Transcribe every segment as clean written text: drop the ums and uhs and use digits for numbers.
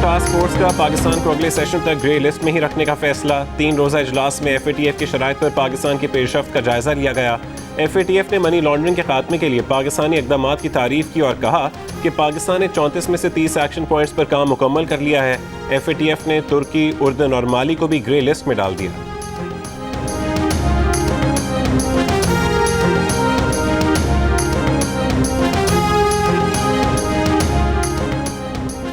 Task force का पाकिस्तान को अगले सेशन तक ग्रे लिस्ट में ही रखने का फैसला। 3 रोज़ा इजलास में FATF की शराइत पर पाकिस्तान की पेशरफ्त का जायजा लिया गया। FATF ने मनी लॉन्ड्रिंग के खात्मे के लिए पाकिस्तानी इकदाम की तारीफ की और कहा कि पाकिस्तान ने 34 में से 30 एक्शन पॉइंट्स पर काम मुकम्मल कर लिया है। FATF ने तुर्की, उर्दन और माली को भी ग्रे लिस्ट में डाल दिया।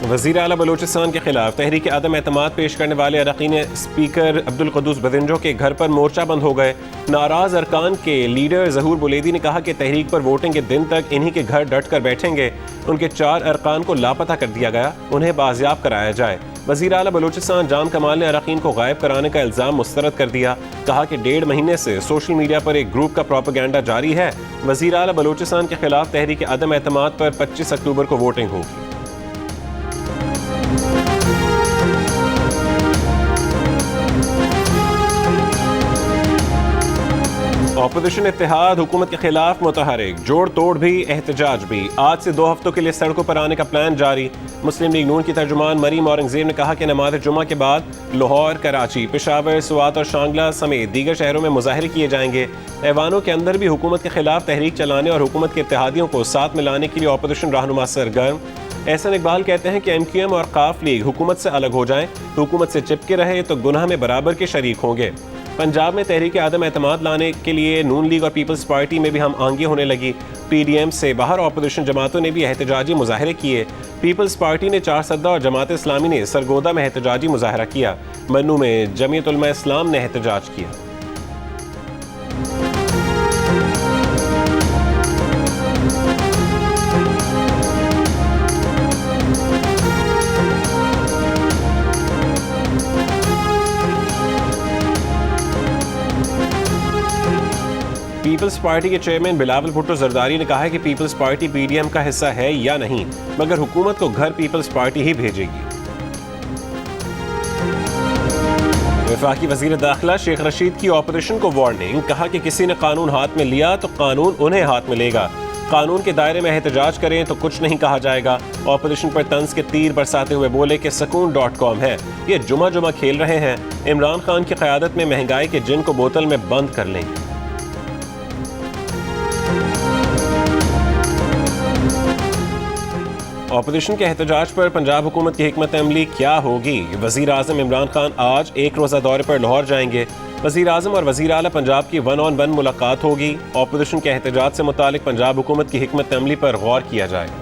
वज़ीर आला बलोचिस्तान के खिलाफ तहरीक अदम एतमाद पेश करने वाले अरकान स्पीकर अब्दुल क़ुद्दूस बदिंजो के घर पर मोर्चा बंद हो गए। नाराज अरकान के लीडर ज़हूर बुलेदी ने कहा कि तहरीक पर वोटिंग के दिन तक इन्हीं के घर डट कर बैठेंगे। उनके 4 अरकान को लापता कर दिया गया, उन्हें बाजियाब कराया जाए। वज़ीर आला बलोचिस्तान जाम कमाल ने अरकान को गायब कराने का इल्ज़ाम मुस्तरद कर दिया। कहा कि 1.5 महीने से सोशल मीडिया पर एक ग्रुप का प्रोपेगेंडा जारी है। वज़ीर आला बलोचिस्तान के खिलाफ तहरीक अदम एतमाद पर 25 अक्टूबर को वोटिंग होगी। ऑपोजिशन इत्तेहाद हुकूमत के खिलाफ मुतहरिक, जोड़ तोड़ भी एहतजाज भी। आज से 2 हफ्तों के लिए सड़कों पर आने का प्लान जारी। मुस्लिम लीग नून की तर्जुमान मरीम औरंगजेब ने कहा कि नमाज जुमा के बाद लाहौर, कराची, पेशावर, सुवात और शांगला समेत दीगर शहरों में मुजाहरे किए जाएंगे। ऐवानों के अंदर भी हुकूमत के खिलाफ तहरीक चलाने और हुकूमत के इत्तेहादियों को साथ में लाने के लिए ऑपोजिशन रहनुमा सरगर्म। एहसन इकबाल कहते हैं कि MQM और काफ लीग हुकूमत से अलग हो जाएं, हुकूमत से चिपके रहे तो गुनाह में बराबर के शरीक होंगे। पंजाब में तहरीक अदम एतमाद लाने के लिए नून लीग और पीपल्स पार्टी में भी हम आंगे होने लगी। PDM से बाहर ऑपोजिशन जमातों ने भी एहतजाजी मुजाहरे किए। पीपल्स पार्टी ने 4 सद्दा और जमात इस्लामी ने सरगोदा में एहतजाजी मुजाहरा किया। मन्नू में जमीयत उलमा इस्लाम ने एहतजाज किया। पीपल्स पार्टी के चेयरमैन बिलावल भुट्टो जरदारी ने कहा है कि पीपल्स पार्टी PDM का हिस्सा है या नहीं, मगर हुकूमत को घर पीपल्स पार्टी ही भेजेगी। वफाकी वजीर दाखिला शेख रशीद की ऑपोजिशन को वार्निंग, कहा कि किसी ने कानून हाथ में लिया तो कानून उन्हें हाथ में लेगा। कानून के दायरे में एहतजाज करें तो कुछ नहीं कहा जाएगा। ऑपोजिशन पर तंज के तीर बरसाते हुए बोले कि सकून.com है, ये जुमा खेल रहे हैं। इमरान खान की क़यादत में महंगाई के जिन को बोतल में बंद कर लेंगे। ऑपोजिशन के एहतजाज पर पंजाब हुकूमत की हिकमत अमली क्या होगी? वज़ीर आज़म इमरान खान आज 1 रोज़ा दौरे पर लाहौर जाएंगे। वज़ीर आज़म और वज़ीर आला पंजाब की 1-on-1 मुलाकात होगी। ऑपोजिशन के एहतजाज से मुतालिक पंजाब हुकूमत की हिकमत अमली पर गौर किया जाएगा।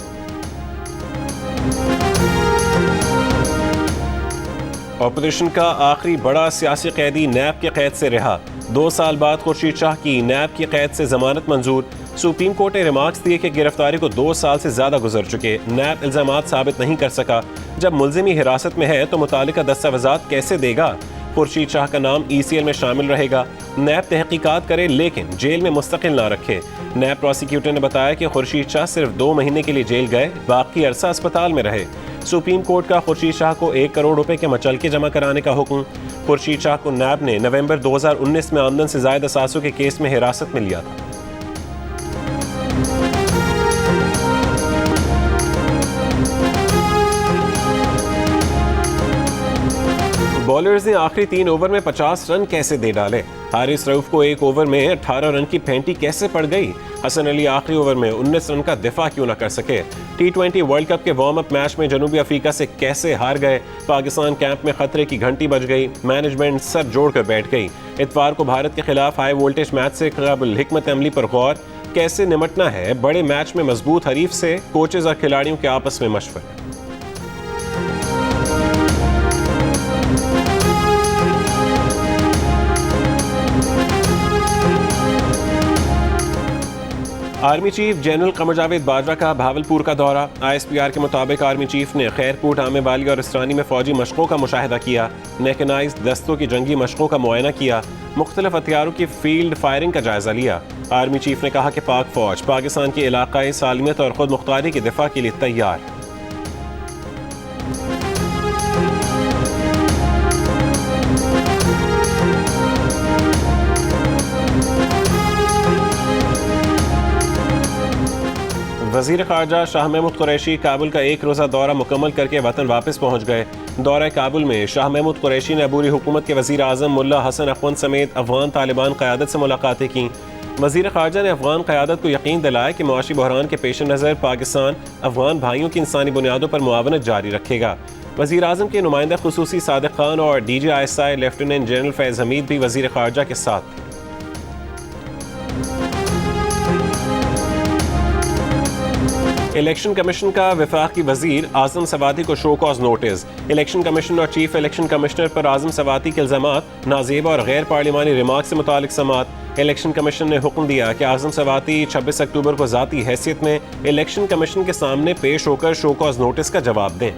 ऑपोजिशन का आखिरी बड़ा सियासी कैदी नैब के कैद से रिहा। 2 साल बाद खुर्शीद शाह की नैब की कैद से जमानत मंजूर। सुप्रीम कोर्ट ने रिमार्क्स दिए कि गिरफ्तारी को 2 साल से ज्यादा गुजर चुके। नैब इल्जामात साबित नहीं कर सका। जब मुलजिमी हिरासत में है तो मुतालिका दस्तावेजात कैसे देगा? खुर्शीद शाह का नाम ECL में शामिल रहेगा। नैब तहकीकात करे लेकिन जेल में मुस्तकिल ना रखे। नैब प्रोसिक्यूटर ने बताया कि खुर्शीद शाह सिर्फ 2 महीने के लिए जेल गए, बाकी अरसा अस्पताल में रहे। सुप्रीम कोर्ट का खुर्शीद शाह को 1 करोड़ रुपए के मचलके जमा कराने का हुक्म। खुर्शीद शाह को नैब ने नवंबर 2019 में आमदन से ज़ायद असासों के केस में हिरासत में लिया था। बॉलर्स ने आखिरी 3 ओवर में 50 रन कैसे दे डाले? हारिस रऊफ को 1 ओवर में 18 रन की फेंटी कैसे पड़ गई? हसन अली आखिरी ओवर में 19 रन का दिफा क्यों न कर सके? T20 वर्ल्ड कप के वार्म अप मैच में जनूबी अफ्रीका से कैसे हार गए? पाकिस्तान कैंप में खतरे की घंटी बज गई। मैनेजमेंट सर जोड़कर बैठ गई। इतवार को भारत के खिलाफ हाई वोल्टेज मैच से काबिल हिकमत अमली पर गौर। कैसे निमटना है बड़े मैच में मजबूत हरीफ से? कोचेज और खिलाड़ियों के आपस में मशवरे। Army chief general Qamar Javed Bajwa का भावलपुर का दौरा। ISPR के मुताबिक आर्मी चीफ ने खैरकोट, आमेवाली और इसरानी में फौजी मशकों का मुशाहिदा किया। मैकेनाइज्ड दस्तों की जंगी मशकों का मुआयना किया। मुख्तलिफ हथियारों की फील्ड फायरिंग का जायजा लिया। आर्मी चीफ ने कहा कि पाक फौज पाकिस्तान की इलाकाई सालमियत और खुद मुख्तारी के दिफा के लिए तैयार है। वज़ीर ख़ारजा शाह महमूद कुरैशी काबुल का एक रोज़ा दौरा मुकम्मल करके वतन वापस पहुँच गए। दौरा काबुल में शाह महमूद कुरैशी ने अबूरी हुकूमत के वज़ीर आज़म मुल्ला हसन अखवंद समेत अफगान तालिबान क़यादत से मुलाकातें की। वज़ीर ख़ारजा ने अफगान क़यादत को यकीन दिलाया कि मुआशी बहरान के पेश नज़र पाकिस्तान अफगान भाइयों की इंसानी बुनियादों पर मुआवनत जारी रखेगा। वज़ीर आज़म के नुमाइंदा खुसूसी सादिक खान और DGISI लेफ्टिनेंट जनरल फैज़ हमीद भी वज़ीर ख़ारजा के साथ थे। इलेक्शन कमीशन का वफाकी वजीर आजम सवाती को show cause notice. Election commission और चीफ इलेक्शन कमिश्नर पर आजम सवाती के इल्जामात नाजेब और गैर पार्लिमानी रिमार्क से मुतालिक समात। इलेक्शन कमीशन ने हुक्म दिया कि आजम सवाती 26 अक्टूबर को ज़ाती हैसियत में इलेक्शन कमीशन के सामने पेश होकर शो कॉज नोटिस का जवाब दें।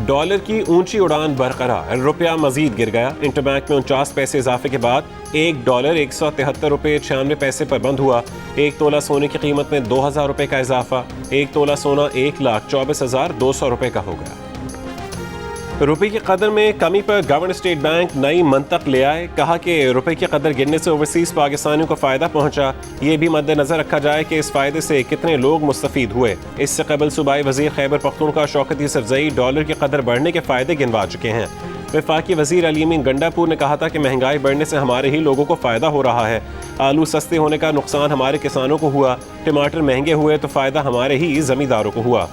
डॉलर की ऊंची उड़ान बरकरार, रुपया मजीद गिर गया। इंटरबैंक में 49 पैसे इजाफे के बाद $1 173.96 पर बंद हुआ। एक तोला सोने की कीमत में 2000 रुपये का इजाफा। एक तोला सोना 1,24,200 रुपये का हो गया। रुपये की कदर में कमी पर गवर्नर स्टेट बैंक नई मंतक ले आए। कहा कि रुपये की कदर गिरने से ओवरसीज पाकिस्तानियों को फ़ायदा पहुंचा। ये भी मद्देनजर रखा जाए कि इस फ़ायदे से कितने लोग मुस्तफ़ीद हुए। इससे कबल सूबाई वज़ीर खैबर पख्तूनख्वा शौकत यूसुफजई डॉलर की कदर बढ़ने के फ़ायदे गिनवा चुके हैं। वफाकी वज़ीर अली अमीन गंडापुर ने कहा था कि महंगाई बढ़ने से हमारे ही लोगों को फ़ायदा हो रहा है। आलू सस्ते होने का नुकसान हमारे किसानों को हुआ, टमाटर महंगे हुए तो फ़ायदा हमारे ही ज़मींदारों को हुआ।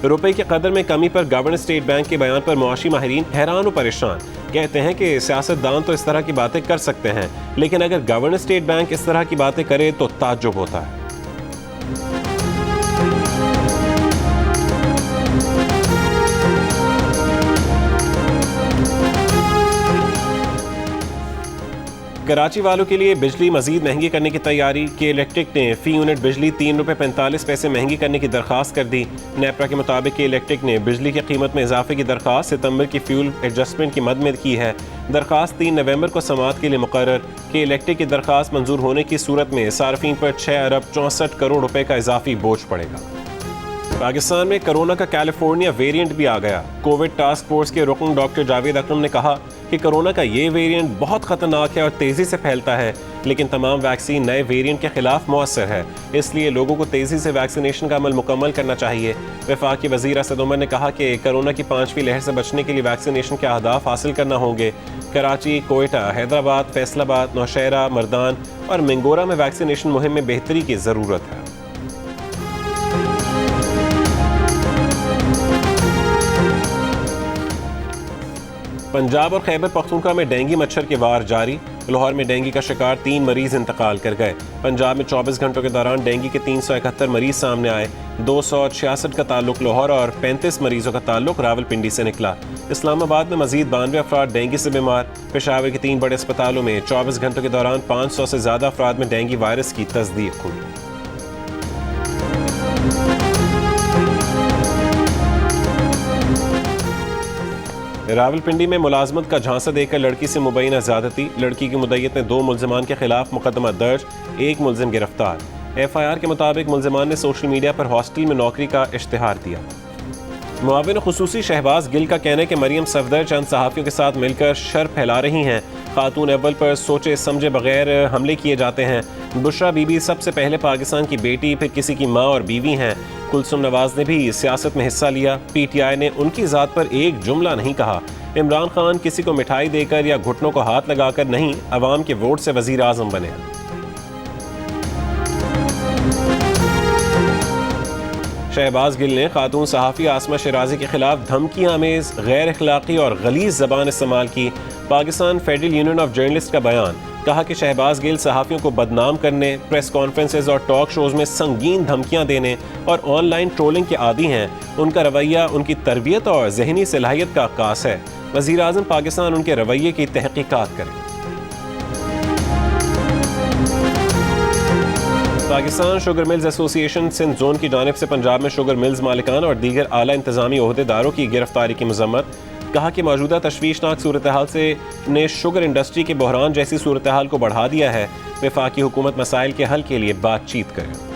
रुपए की कदर में कमी पर गवर्नर स्टेट बैंक के बयान पर मुआशी माहिरीन हैरान और परेशान। कहते हैं कि सियासतदान तो इस तरह की बातें कर सकते हैं, लेकिन अगर गवर्नर स्टेट बैंक इस तरह की बातें करे तो ताज्जुब होता है। कराची वालों के लिए बिजली मजीद महंगी करने की तैयारी। के इलेक्ट्रिक ने फी यूनिट बिजली ₹3.45 महंगी करने की दरख्वास्त कर दी। नेपरा के मुताबिक के इलेक्ट्रिक ने बिजली की कीमत में इजाफे की दरख्वास्त सितंबर की फ्यूल एडजस्टमेंट की मद में की है। दरख्वास्त 3 नवंबर को समाअत के लिए मुकर्रर। के इलेक्ट्रिक की दरख्वास्त मंजूर होने की सूरत में सार्फिन पर 6 अरब 64 करोड़ रुपए का इजाफी बोझ पड़ेगा। पाकिस्तान में कोरोना का कैलिफोर्निया वेरिएंट भी आ गया। कोविड टास्क फोर्स के रुकन डॉक्टर जावेद अकरम ने कहा कि कोरोना का ये वेरिएंट बहुत खतरनाक है और तेज़ी से फैलता है, लेकिन तमाम वैक्सीन नए वेरिएंट के खिलाफ मौसर है, इसलिए लोगों को तेज़ी से वैक्सीनेशन का अमल मुकम्मल करना चाहिए। वफाकी वज़ीर असद उमर ने कहा कि कोरोना की 5वीं लहर से बचने के लिए वैक्सीनेशन के अहदाफ हासिल करना होंगे। कराची, कोयटा, हैदराबाद, फैसलाबाद, नौशहरा, मर्दान और मिंगोरा में वैक्सीनेशन मुहिम में बेहतरी की ज़रूरत है। पंजाब और खैबर पख्तूनख्वा में डेंगू मच्छर के वार जारी। लाहौर में डेंगू का शिकार 3 मरीज इंतकाल कर गए। पंजाब में 24 घंटों के दौरान डेंगू के 371 मरीज सामने आए। 266 का ताल्लुक लाहौर और 35 मरीजों का ताल्लुक रावलपिंडी से निकला। इस्लामाबाद में मजीद 92 अफराद डेंगू से बीमार। पेशावर के 3 बड़े अस्पतालों में 24 घंटों के दौरान 500 से ज़्यादा अफराद में डेंगू वायरस की तस्दीक हुई। रावलपिंडी में मुलाजमत का झांसा देकर लड़की से मुबैना ज़्यादती। लड़की की मुद्दईयत में 2 मुल्ज़िमान के खिलाफ मुकदमा दर्ज, 1 मुल्ज़िम गिरफ्तार। FIR के मुताबिक मुल्ज़िमान ने सोशल मीडिया पर हॉस्टल में नौकरी का इश्तिहार दिया। मुआविन खुसूसी शहबाज गिल का कहना है कि मरियम सफदर चंद सहाफ़ियों के साथ मिलकर शर फैला रही हैं। खातून अव्वल पर सोचे समझे बगैर हमले किए जाते हैं। बुशरा बीबी सबसे पहले पाकिस्तान की बेटी, फिर किसी की माँ और बीवी हैं। कुलसुम नवाज ने भी सियासत में हिस्सा लिया। PTI ने उनकी ज़ात पर एक जुमला नहीं कहा। इमरान खान किसी को मिठाई देकर या घुटनों को हाथ लगाकर नहीं, अवाम के वोट से वज़ीर आज़म बने। शहबाज गिल ने खातून सहाफ़ी आसमा शराजी के खिलाफ धमकी आमेज़, गैर अखलाक़ी और गलीज़ ज़बान इस्तेमाल की। Pakistan federal union of journalist का बयान। कहा कि शहबाज गिल सहाफ़ियों को बदनाम करने, प्रेस कॉन्फ्रेंसेज और टॉक शोज़ में संगीन धमकियां देने और ऑनलाइन ट्रोलिंग के आदी हैं। उनका रवैया उनकी तरबियत और जहनी सलाहियत का अक्कास है। वज़ीर आज़म पाकिस्तान उनके रवैये की तहक़ीक़ात करे। Pakistan sugar mills association Sindh zone की जानिब से पंजाब में शुगर मिल्स मालिकान और दीगर आला इंतजामी ओहदेदारों की गिरफ्तारी की मजम्मत। कहा कि मौजूदा तशवीशनाक सूरत हाल से ने शुगर इंडस्ट्री के बहरान जैसी सूरत हाल को बढ़ा दिया है। वफाकी हुकूमत मसाइल के हल के लिए बातचीत करे।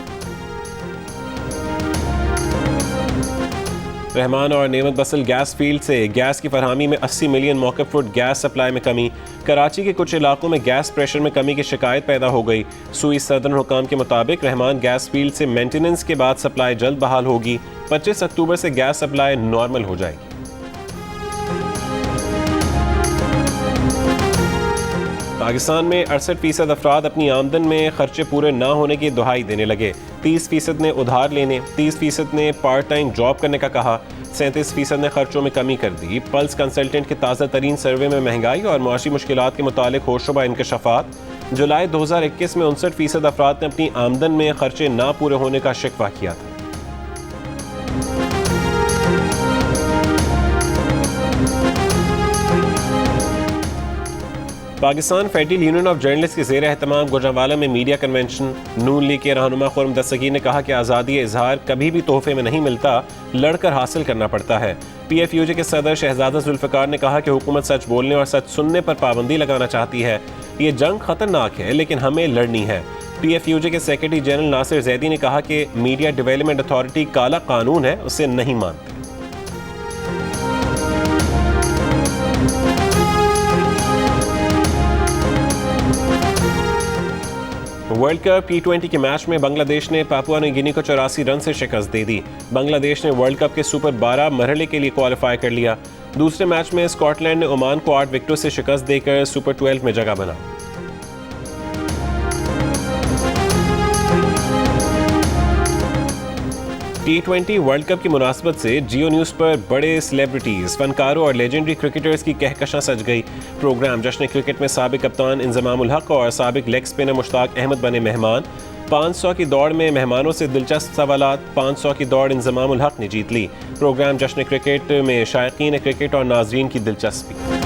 रहमान और नेमत बसल गैस फील्ड से गैस की फरहमी में 80 मिलियन मौक़िफ़ फुट गैस सप्लाई में कमी। कराची के कुछ इलाकों में गैस प्रेशर में कमी की शिकायत पैदा हो गई। सूई सदरन हुकाम के मुताबिक रहमान गैस फील्ड से मेंटेनेंस के बाद सप्लाई जल्द बहाल होगी। 25 अक्टूबर से गैस सप्लाई नॉर्मल हो जाएगी। पाकिस्तान में 68% अफराद अपनी आमदन में खर्चे पूरे ना होने की दुहाई देने लगे। 30% ने उधार लेने, 30% ने पार्ट टाइम जॉब करने का कहा, 37% ने खर्चों में कमी कर दी। पल्स कंसल्टेंट के ताज़ा तरीन सर्वे में महंगाई और मुआशी मुश्किलात के मुतालिक होशरुबा इंकशाफात। जुलाई 2021 में 59% अफराद ने अपनी आमदन में खर्चे ना पूरे होने का शिकवा किया था। Pakistan federal union of journalist के ज़ेर एहतमाम गुजरांवाला में मीडिया कन्वेंशन। नून लीग के रहनुमा खुर्रम दस्तगीर ने कहा कि आज़ादी इजहार कभी भी तोहफे में नहीं मिलता, लड़कर हासिल करना पड़ता है। PFUJ के सदर शहजादा जुल्फ़िकार ने कहा कि हुकूमत सच बोलने और सच सुनने पर पाबंदी लगाना चाहती है। ये जंग खतरनाक है लेकिन हमें लड़नी है। PFUJ के सेक्रेटरी जनरल नासिर जैदी ने कहा कि मीडिया डेवलपमेंट अथॉरिटी काला कानून है, उसे नहीं मानते। वर्ल्ड कप T20 के मैच में बांग्लादेश ने पापुआ न्यू गिनी को 84 रन से शिकस्त दे दी। बांग्लादेश ने वर्ल्ड कप के सुपर 12 मरहले के लिए क्वालिफाई कर लिया। दूसरे मैच में स्कॉटलैंड ने ओमान को 8 विकेटों से शिकस्त देकर सुपर 12 में जगह बना। T20 वर्ल्ड कप की मुनासबत से जियो न्यूज़ पर बड़े सेलिब्रिटीज़, फनकारों और लेजेंडरी क्रिकेटर्स की कहकशां सज गई। प्रोग्राम जश्न क्रिकेट में साबिक कप्तान इंजमाम उल हक और साबिक लेग स्पिनर मुश्ताक अहमद बने मेहमान। 500 की दौड़ में मेहमानों से दिलचस्प सवालात। 500 की दौड़ इंजमाम उल हक ने जीत ली। प्रोग्राम जश्न क्रिकेट में शायकीन क्रिकेट और नाजरीन की दिलचस्पी।